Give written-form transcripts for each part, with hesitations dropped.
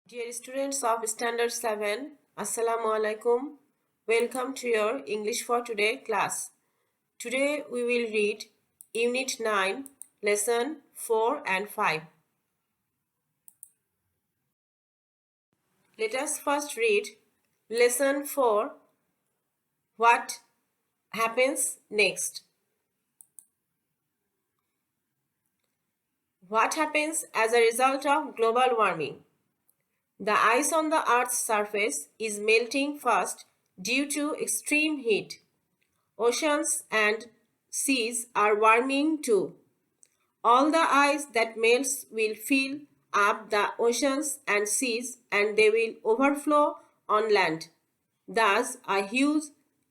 Dear students of Standard 7, Assalamu alaikum. Welcome to your English for Today class. Today we will read Unit 9, Lesson 4 and 5. Let us first read Lesson 4, What happens next? What happens as a result of global warming? The ice on the Earth's surface is melting fast due to extreme heat. Oceans and seas are warming too. All the ice that melts will fill up the oceans and seas and they will overflow on land. Thus, a huge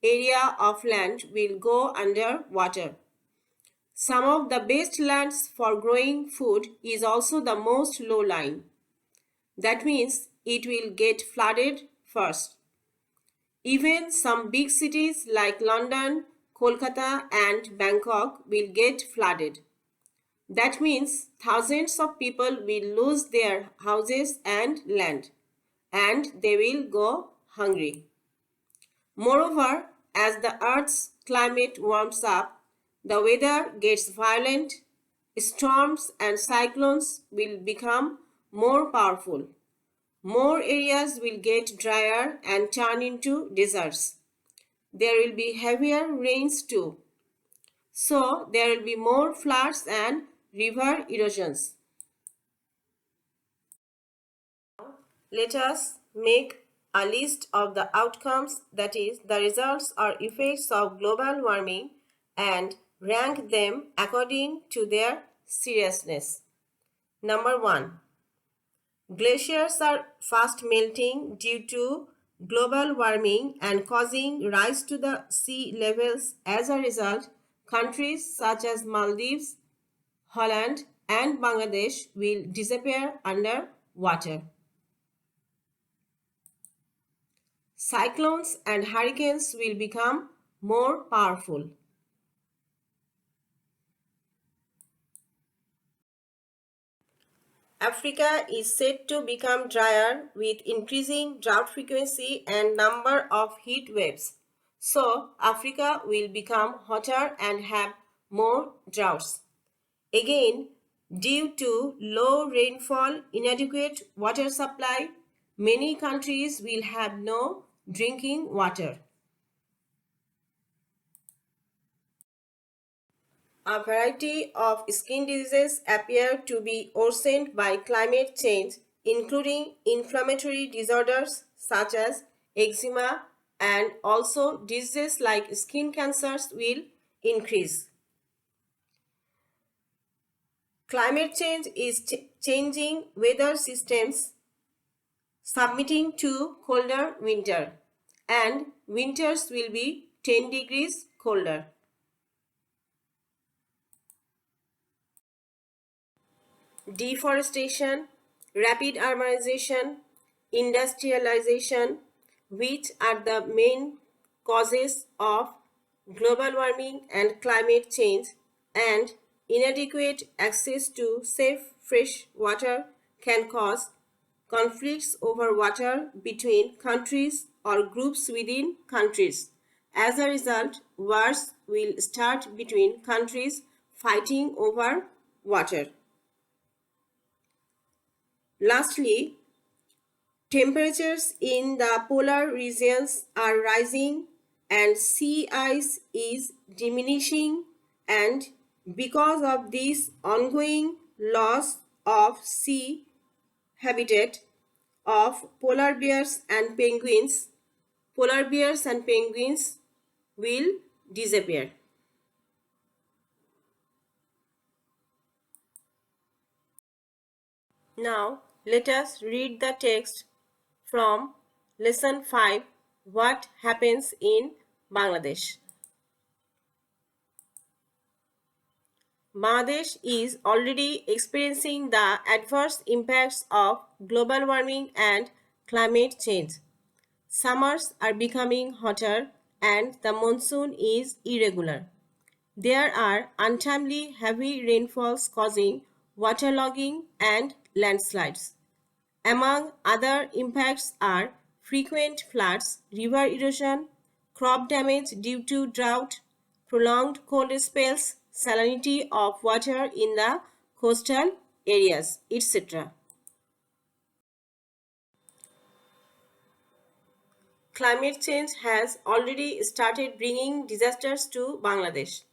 area of land will go under water. Some of the best lands for growing food is also the most low-lying. That means it will get flooded first. Even some big cities like London, Kolkata and Bangkok will get flooded. That means thousands of people will lose their houses and land, and they will go hungry. Moreover, as the Earth's climate warms up, the weather gets violent, storms and cyclones will become more powerful. More areas will get drier and turn into deserts. There will be heavier rains too. So there will be more floods and river erosions. Let us make a list of the outcomes, that is, the results or effects of global warming, and rank them according to their seriousness. Number 1. Glaciers are fast melting due to global warming and causing rise to the sea levels. As a result, countries such as Maldives, Holland and Bangladesh will disappear under water. Cyclones and hurricanes will become more powerful. Africa is said to become drier with increasing drought frequency and number of heat waves. So, Africa will become hotter and have more droughts. Again, due to low rainfall, inadequate water supply, many countries will have no drinking water. A variety of skin diseases appear to be worsened by climate change, including inflammatory disorders such as eczema, and also diseases like skin cancers will increase. Climate change is changing weather systems, submitting to colder winter, and winters will be 10 degrees colder. Deforestation, rapid urbanization, industrialization, which are the main causes of global warming and climate change, and inadequate access to safe fresh water can cause conflicts over water between countries or groups within countries. As a result, wars will start between countries fighting over water. Lastly, temperatures in the polar regions are rising and sea ice is diminishing, and because of this ongoing loss of sea habitat of polar bears and penguins will disappear. Now, let us read the text from Lesson 5, What Happens in Bangladesh. Bangladesh is already experiencing the adverse impacts of global warming and climate change. Summers are becoming hotter and the monsoon is irregular. There are untimely heavy rainfalls causing waterlogging and landslides. Among other impacts are frequent floods, river erosion, crop damage due to drought, prolonged cold spells, salinity of water in the coastal areas, etc. Climate change has already started bringing disasters to Bangladesh.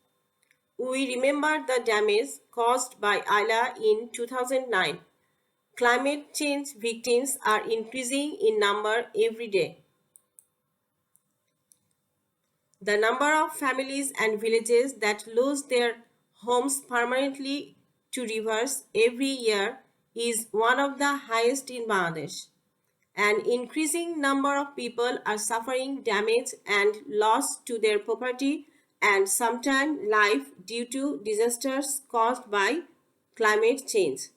We remember the damage caused by Ayla in 2009. Climate change victims are increasing in number every day. The number of families and villages that lose their homes permanently to rivers every year is one of the highest in Bangladesh. An increasing number of people are suffering damage and loss to their property and sometimes life due to disasters caused by climate change.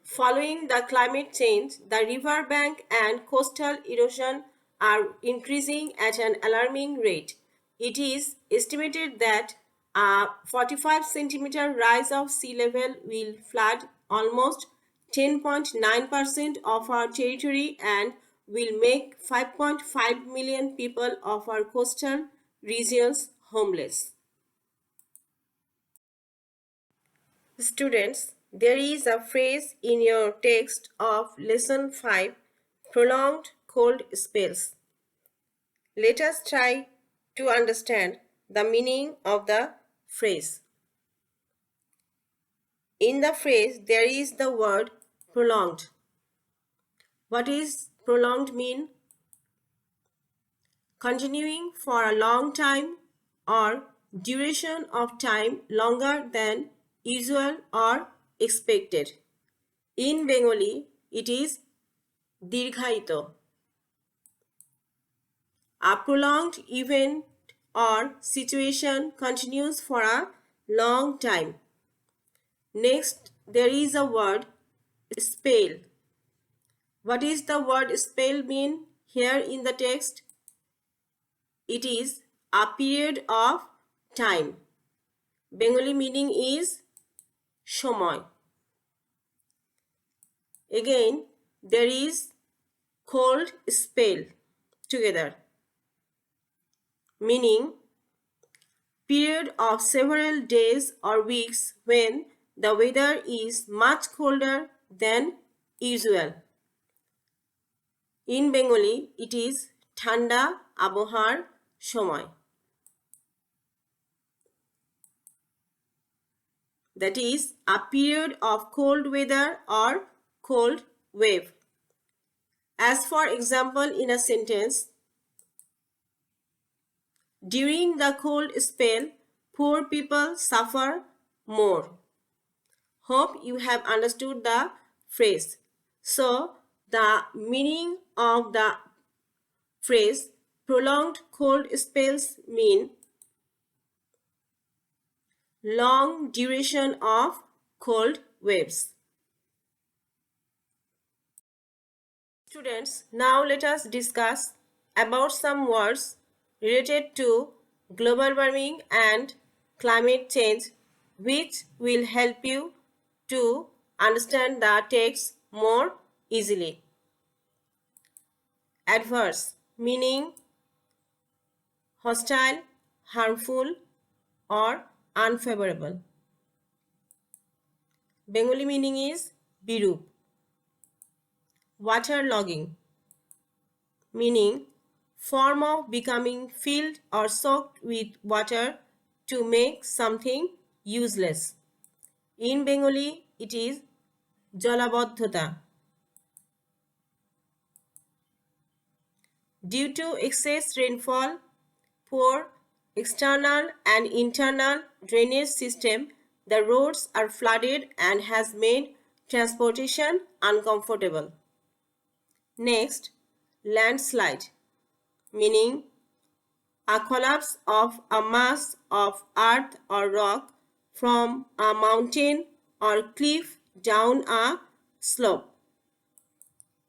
Following the climate change, the river bank and coastal erosion are increasing at an alarming rate. It is estimated that a 45 centimeter rise of sea level will flood almost 10.9% of our territory and will make 5.5 million people of our coastal regions homeless. Students, there is a phrase in your text of lesson 5, prolonged cold spells. Let us try to understand the meaning of the phrase. In the phrase, there is the word prolonged. What is prolonged mean? Continuing for a long time or duration of time longer than usual or expected. In Bengali, it is dirghayito. A prolonged event or situation continues for a long time. Next, there is a word spell. What is the word spell mean here in the text? It is a period of time. Bengali meaning is shomoy. Again, there is cold spell together, meaning period of several days or weeks when the weather is much colder than usual. In Bengali, it is Thanda Abohar Shomoy. That is a period of cold weather or cold wave. As for example in a sentence, during the cold spell, poor people suffer more. Hope you have understood the phrase. So, the meaning of the phrase prolonged cold spells mean long duration of cold waves. Students, now let us discuss about some words related to global warming and climate change which will help you to understand the text more easily. Adverse meaning hostile, harmful or unfavorable. Bengali meaning is birup. Waterlogging meaning form of becoming filled or soaked with water to make something useless. In Bengali, it is jalaboddhota. Due to excess rainfall, poor external and internal drainage system, the roads are flooded and has made transportation uncomfortable. Next, landslide, meaning a collapse of a mass of earth or rock from a mountain or cliff down a slope.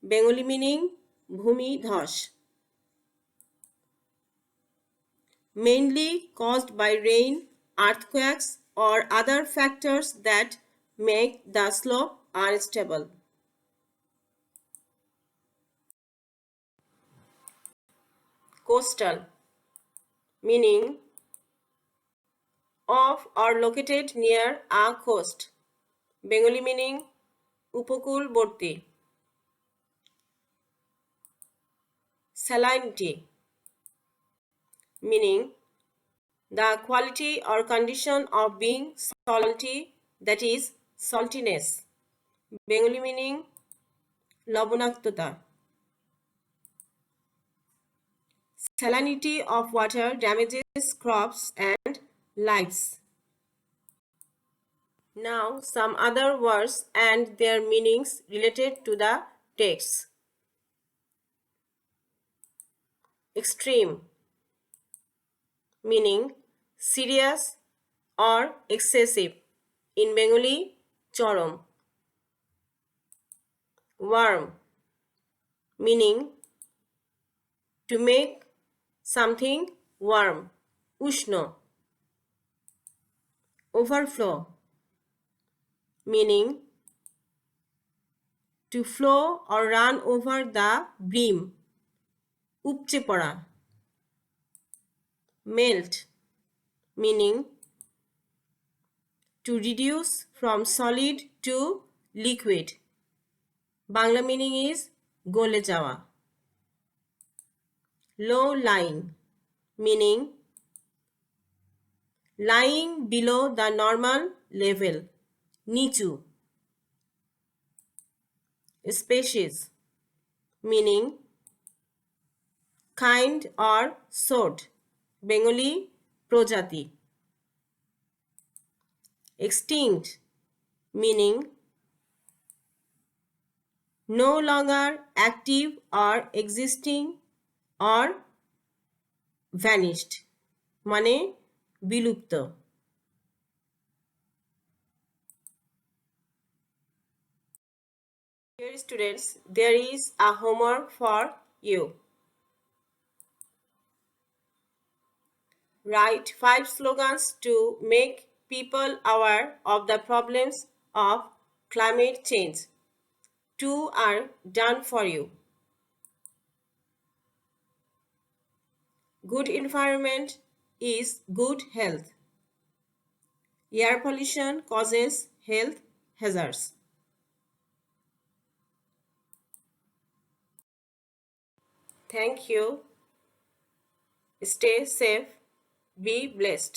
Bengali meaning bhumi dhash. Mainly caused by rain, earthquakes or other factors that make the slope unstable. Coastal, meaning of or located near a coast. Bengali meaning উপকূলবর্তী. Salinity, meaning the quality or condition of being salty, that is saltiness. Bengali meaning লবণাক্ততা. Salinity of water damages crops and lives. Now some other words and their meanings related to the text. Extreme, meaning serious or excessive. In Bengali, চরম. Warm, meaning to make something warm. উষ্ণ. Overflow, meaning to flow or run over the brim. উপচে পড়া. Melt, meaning to reduce from solid to liquid. Bangla meaning is গলে যাওয়া. Low lying, meaning lying below the normal level. নিচু. Species, meaning kind or sort. Bengali প্রজাতি. Extinct, meaning no longer active or existing or vanished. মানে বিলুপ্ত. Dear students, there is a homework for you. Write 5 slogans to make people aware of the problems of climate change. 2 are done for you. Good environment is good health. Air pollution causes health hazards. Thank you. Stay safe. Be blessed.